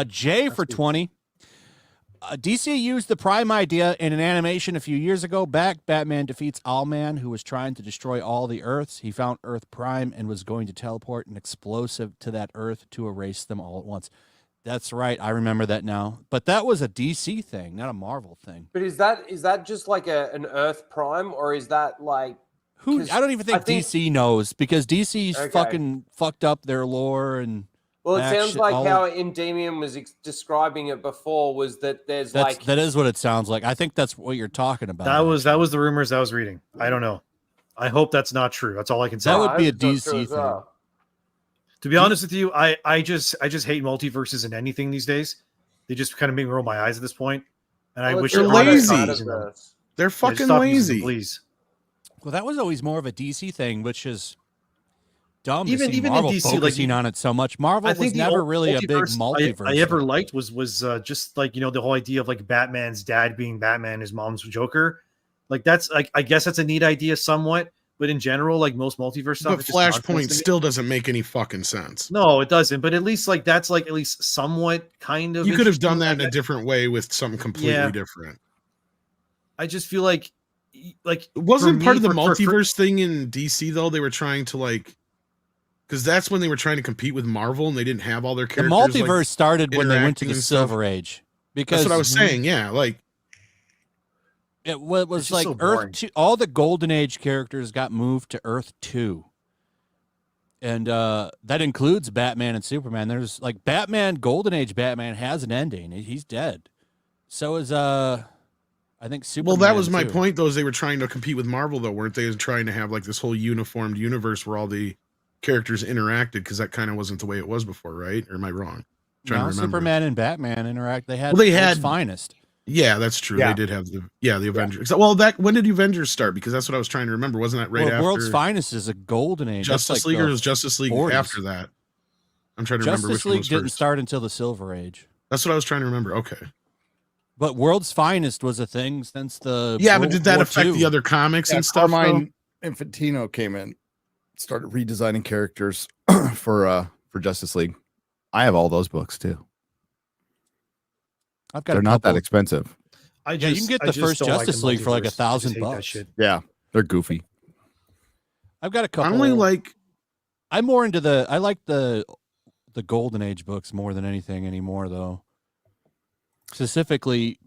Jay for 20. DC used the Prime idea in an animation a few years ago. Batman defeats Owlman, who was trying to destroy all the Earths. He found Earth Prime and was going to teleport an explosive to that Earth to erase them all at once. That's right. I remember that now. But that was a DC thing, not a Marvel thing. But is that just like an Earth Prime, or is that like who? I don't even think DC knows, because DC's fucking fucked up their lore and. Well, it sounds like how Endymion was describing it before was that that is what it sounds like. I think that's what you're talking about. That was the rumors I was reading. I don't know. I hope that's not true. That's all I can say. That would be a DC thing. To be honest with you, I just hate multiverses in anything these days. They just kind of make me roll my eyes at this point. And I wish they're lazy. They're fucking lazy. Please. Well, that was always more of a DC thing, which is dumb. Even Marvel in DC, focusing on it so much. Marvel was never really a big multiverse. I ever liked was just like, the whole idea of like Batman's dad being Batman, his mom's Joker. Like that's like, I guess that's a neat idea somewhat, but in general, like most multiverse stuff, but Flashpoint still doesn't make any fucking sense. No, it doesn't. But at least like that's like at least somewhat kind of. You could have done that in a different way with something completely different. I just feel like it wasn't part of the multiverse thing in DC though. They were trying to like. Because that's when they were trying to compete with Marvel, and they didn't have all their characters. The multiverse started when they went to the Silver Age. Because that's what I was saying. Yeah, like it was like Earth 2. All the Golden Age characters got moved to Earth 2, and that includes Batman and Superman. There's like Batman, Golden Age Batman has an ending. He's dead. So is I think Superman. Well, that was my point. Though, is they were trying to compete with Marvel, though, weren't they? Trying to have like this whole uniformed universe where all the characters interacted, because that kind of wasn't the way it was before, right? Or am I wrong? No, Superman and Batman interact. They had Finest. Yeah, that's true. Yeah. They did have the Avengers. Well, when did the Avengers start? Because that's what I was trying to remember. Wasn't that after World's Finest is a golden age? Justice League, or was Justice League 40s. After that? I'm trying to remember which one was didn't start until the Silver Age. That's what I was trying to remember. Okay. But World's Finest was a thing since the but did that affect the other comics and stuff? Carmine Infantino came in, started redesigning characters for Justice League. I have all those books too. They're not that expensive. You can get the first Justice League for like $1,000. Yeah, they're goofy. I've got a couple. I'm more into I like the Golden Age books more than anything anymore, though. Specifically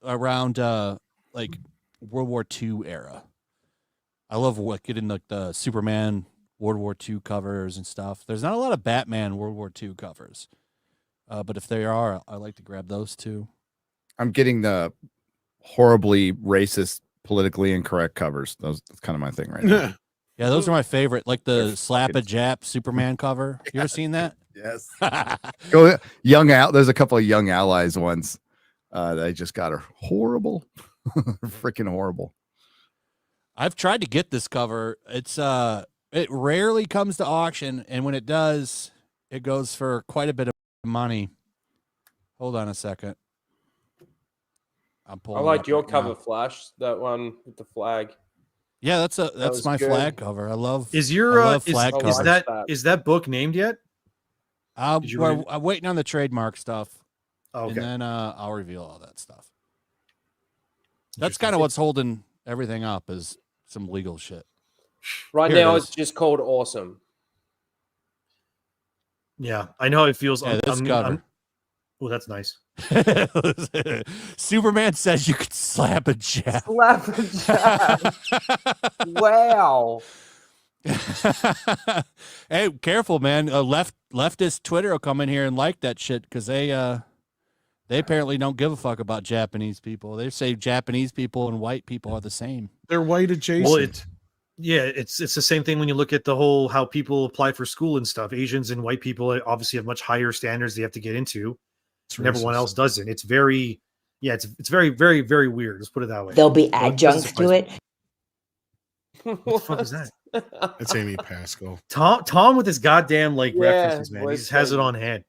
around like World War II era. I love getting like the Superman World War II covers and stuff. There's not a lot of Batman World War II covers, but if there are, I like to grab those too. I'm getting the horribly racist, politically incorrect covers. That's kind of my thing right now. Yeah, those are my favorite. Like the Slap a Jap Superman cover. You ever seen that? Yes. Go Young Al. There's a couple of Young Allies ones that I just got are horrible, freaking horrible. I've tried to get this cover. It's it rarely comes to auction, and when it does, it goes for quite a bit of money. Hold on a second. I'm pulling. I like your cover, Flash. That one with the flag. Yeah, that's my flag cover. I love. Is that book named yet? I'm waiting on the trademark stuff, and then I'll reveal all that stuff. That's kind of what's holding everything up, is some legal shit. Right now, it's just called Awesome. Yeah, I know how it feels. Yeah, Oh, that's nice. Superman says you could slap a jab. Slap a jab. Wow. Hey, careful, man. Leftist Twitter will come in here and like that shit, because they apparently don't give a fuck about Japanese people. They say Japanese people and white people are the same. They're white adjacent. Well, it's the same thing when you look at the whole how people apply for school and stuff. Asians and white people obviously have much higher standards they have to get into. And everyone else doesn't. It's very, it's very, very, very weird. Let's put it that way. There'll be adjuncts to it. What the fuck is that? That's Amy Pascal. Tom with his goddamn references, man. He just has it on hand.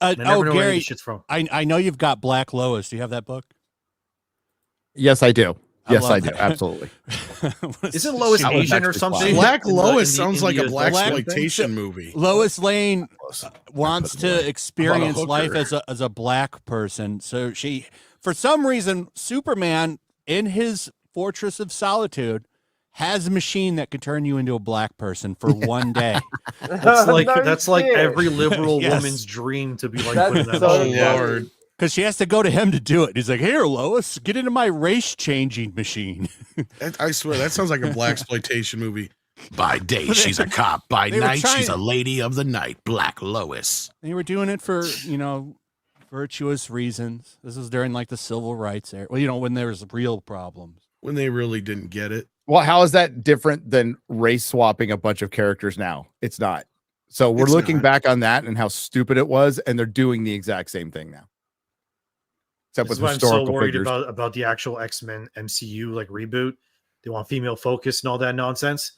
Gary, I know you've got Black Lois. Do you have that book? Yes, I do. Yes, love I do. that. Absolutely. Isn't Lois She was Asian or actually something? Black In the- Lois in the- sounds in like the, a black Black- exploitation movie. Lois Lane I wants put it away. to experience hooker. life as a black person. So she, for some reason, Superman in his Fortress of Solitude has a machine that can turn you into a black person for one day. That's like No that's like shit. every liberal Yes. woman's dream to be like That's put in that so machine. Oh, funny. Lord. Because she has to go to him to do it. He's like, "Here, Lois, get into my race changing machine." I swear that sounds like a black exploitation movie. By day, she's a cop. By They were night, she's trying- a lady of the night. Black Lois. They were doing it for virtuous reasons. This was during like the civil rights era. Well, when there was real problems. When they really didn't get it. Well, how is that different than race swapping a bunch of characters now? It's not. So we're It's looking not. back on that and how stupid it was, and they're doing the exact same thing now. Except That's with why I'm so historical worried figures. about the actual X-Men MCU like reboot. They want female focus and all that nonsense.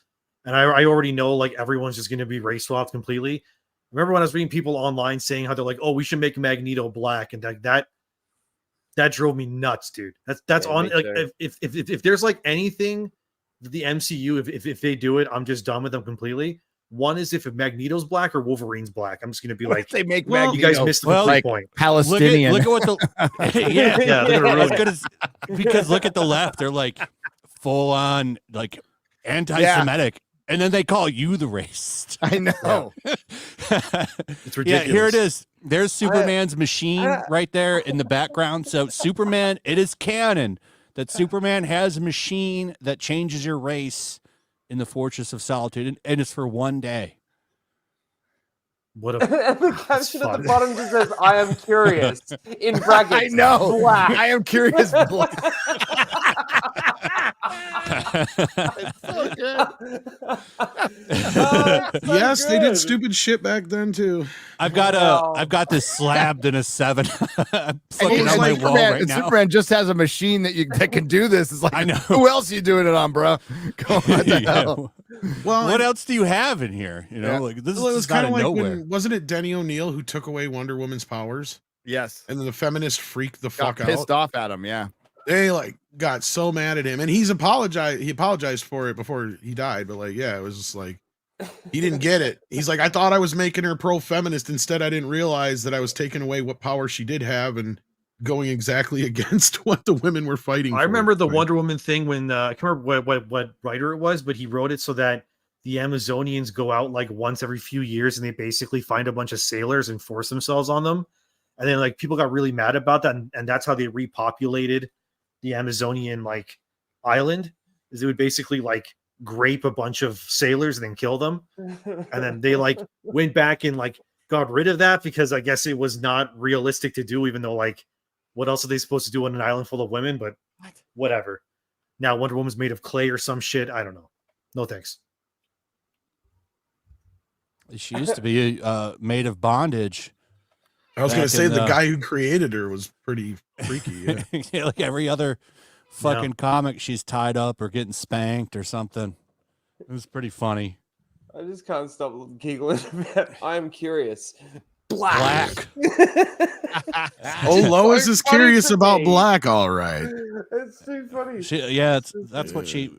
And I already know like everyone's just going to be race swapped completely. Remember when I was reading people online saying how they're like, "Oh, we should make Magneto black," and that drove me nuts, dude. That's Yeah, on me like too. if there's like anything that the MCU if they do it, I'm just done with them completely. One is if Magneto's black or Wolverine's black. I'm just going to be like, they make well, you guys Magneto missed the well, complete like point. Palestinian. Look at what the yeah Yeah, they're as really- good as because look at the left. They're like full on like anti-Semitic, and then they call you the racist. I know. It's ridiculous. Yeah, here it is. There's Superman's machine right there in the background. So Superman, it is canon that Superman has a machine that changes your race in the Fortress of Solitude, and it's for one day. What a And the caption at fun. the bottom just says, "I am curious." In brackets. I know. Black. I am curious. Black. Yes, they did stupid shit back then too. I've Wow. got this slabbed in a 7. I'm fucking And on my Superman, wall right and now. Superman just has a machine that can do this. It's like, I know. who else are you doing it on, bro? Come on, what the Yeah. hell? Well, What else do you have in here? Yeah. Like this Well, it is was just out kind of of like nowhere. when wasn't it Denny O'Neil who took away Wonder Woman's powers, Yes. and then the feminists freaked the Got fuck pissed out. off at him. Yeah. They like got so mad at him, and he apologized for it before he died. But like, yeah, it was just like he didn't get it. He's like, I thought I was making her pro-feminist. Instead, I didn't realize that I was taking away what power she did have and going exactly against what the women were fighting. I for. remember the Like, Wonder Woman thing when I can't remember what writer it was, but he wrote it so that the Amazonians go out like once every few years and they basically find a bunch of sailors and force themselves on them. And then like people got really mad about that, and that's how they repopulated the Amazonian like island. Is they would basically like grape a bunch of sailors and then kill them. And then they like went back and like got rid of that because I guess it was not realistic to do, even though like what else are they supposed to do on an island full of women? But whatever. Now Wonder Woman's made of clay or some shit. I don't know. No thanks. She used to be made of bondage. I was going back to say in the the- guy who created her was pretty freaky. Yeah. Yeah, like every other fucking comic, she's tied up or getting spanked or something. It was pretty funny. I just can't stop giggling about. I am curious. Black. Oh, Lois so is funny curious to about me. black. All right. It's too funny. That's what she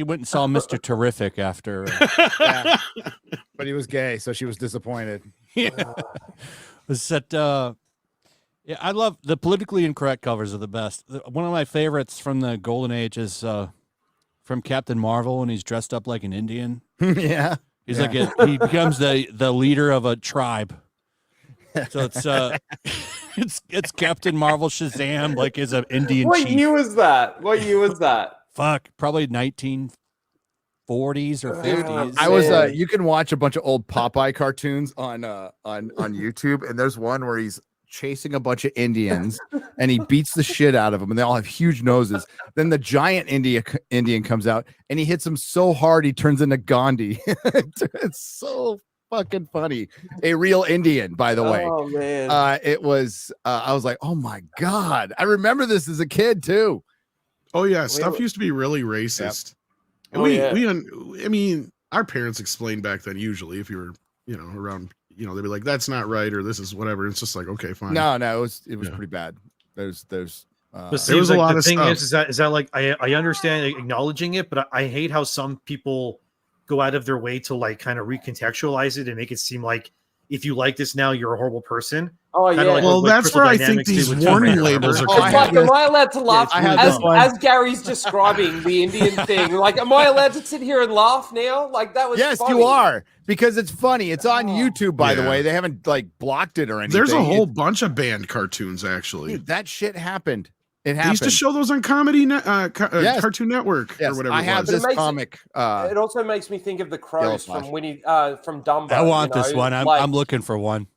went and saw Mr. Terrific after. Yeah. But he was gay, so she was disappointed. Was that yeah, I love the politically incorrect covers are the best. One of my favorites from the golden age is from Captain Marvel when he's dressed up like an Indian. Yeah. He's Yeah. like he becomes the leader of a tribe. So it's Captain Marvel Shazam like is an Indian What chief. year was that? What year was that? Fuck, probably 1940s or 50s. I was Man. you can watch a bunch of old Popeye cartoons on YouTube, and there's one where he's chasing a bunch of Indians and he beats the shit out of them, and they all have huge noses. Then the giant Indian comes out and he hits him so hard he turns into Gandhi. It's so fucking funny. A real Indian, by the way. Oh man. It was I was like, oh my god, I remember this as a kid too. Oh yeah, stuff used to be really racist. And I mean, our parents explained back then. Usually, if you were, around, they'd be like, "That's not right," or "This is whatever." It's just like, okay, fine. No, it was Yeah. pretty bad. There's But There seems was a like lot the of thing stuff. is that like I understand acknowledging it, but I hate how some people go out of their way to like kind of recontextualize it and make it seem like if you like this now, you're a horrible person. Oh Kinda yeah. like Well, what that's Crystal where I think Dynamics did these with Tomb warning Raider, labels remember? are Oh, It's coming like, in. am I allowed to laugh I have as, this one. as Gary's describing the Indian thing? Like, am I allowed to sit here and laugh now? Like, that was Yes, funny. you are, because it's funny. It's on YouTube, by the Yeah. way. They haven't like blocked it or anything. There's a whole It's- bunch of banned cartoons actually. dude, that shit happened. It They used to happened. show those on Yes. Cartoon Network Yes, or whatever. I it have was. But it this makes it- comic. It also makes me think of the crows YellowFlash. from from Dumbo. I want you this know? one. Like, I'm looking for one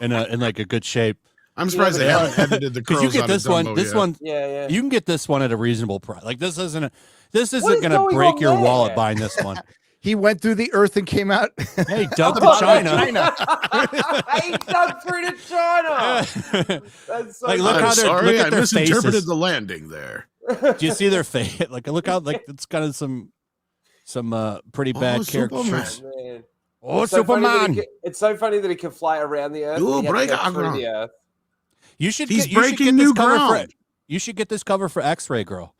in like a good shape. I'm surprised they Yeah. haven't edited the Because crows you get out of this one. Dumbo This yet. one, yeah. you can get this one at a reasonable price. Like this isn't is going to going break on your there? wallet buying this one. He went through the earth and came out. Hey, dug to Oh, China. He dug through to China. That's so Like, look I'm how they're- sorry, look at I their misinterpreted faces. the landing there. Do you see their face? Like look out! Like it's kind of some pretty bad caricatures. Man. Oh, It's so funny that Superman! it's so funny that he can fly around the earth. You and he had to break go our through ground. the earth. You should He's get, you should breaking get new this cover for ground. you should get this cover for X-Ray Girl,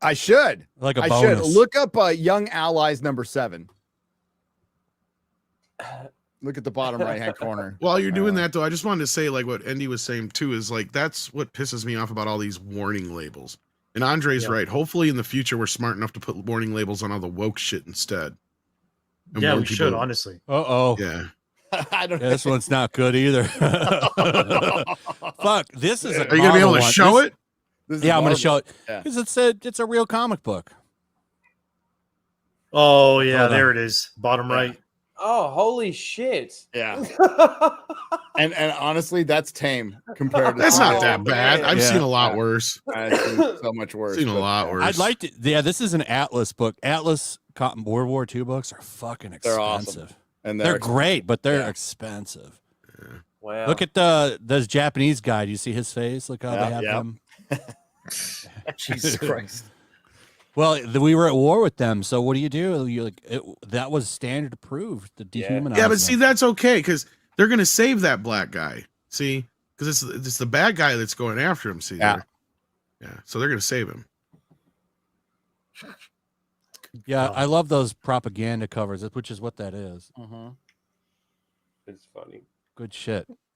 I should. like a I bonus. should look up Young Allies #7. Look at the bottom right hand corner. While you're doing that, though, I just wanted to say, like what Andy was saying too, is like that's what pisses me off about all these warning labels. And Andre's right. Hopefully, in the future, we're smart enough to put warning labels on all the woke shit instead. And Yeah, warn we people- should honestly. Uh-oh. Yeah. I don't Yeah, this one's not good either. Fuck, this is a Are you gonna be able to Marvel show one. it? This is Yeah, I'm gonna Marvel. show it Yeah. because it's a real comic book. Oh yeah, Hold on. there it is, bottom right. Oh, holy shit! Yeah. And honestly, that's tame compared to That's some not of that the- bad. I've Yeah. seen a lot worse. I've seen so much worse. Seen a but, lot yeah. worse. I'd like to. Yeah, this is an Atlas book. Atlas World War II books are fucking They're awesome. expensive. And They're great, but they're yeah. expensive. Wow. Look at this Japanese guy. Do you see his face? Look how Yeah, they have yeah. him. Jesus Christ. Well, we were at war with them, so what do? You like that was standard approved to dehumanize. Yeah, but see, them. that's okay because they're gonna save that black guy. See, because it's the bad guy that's going after him. See, Yeah. yeah. So they're gonna save him. Yeah, I love those propaganda covers, which is what that is. It's funny. Good shit.